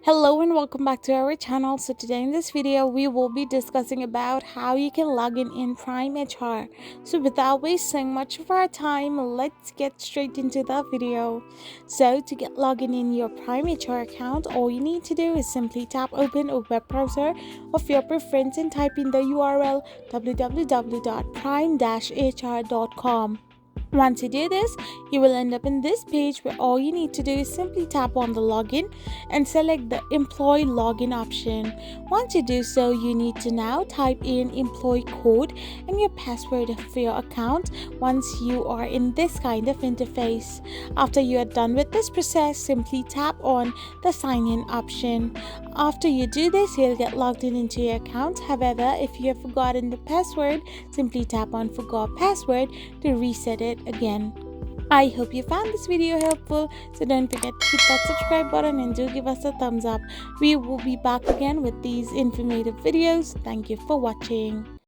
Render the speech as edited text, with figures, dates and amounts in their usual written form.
Hello and welcome back to our channel. So today in this video we will be discussing about how you can log in Prime HR. So without wasting much of our time, let's get straight into the video. So to get logged in your Prime HR account, all you need to do is simply tap open a web browser of your preference and type in the URL www.prime-hr.com. Once you do this, you will end up in this page where all you need to do is simply tap on the login and select the employee login option. Once you do so, you need to now type in employee code and your password for your account once you are in this kind of interface. After you are done with this process, simply tap on the sign in option. After you do this, you'll get logged in into your account. However, if you have forgotten the password, simply tap on forgot password to reset it again. I hope you found this video helpful, so don't forget to hit that subscribe button and do give us a thumbs up. We will be back again with these informative videos. Thank you for watching.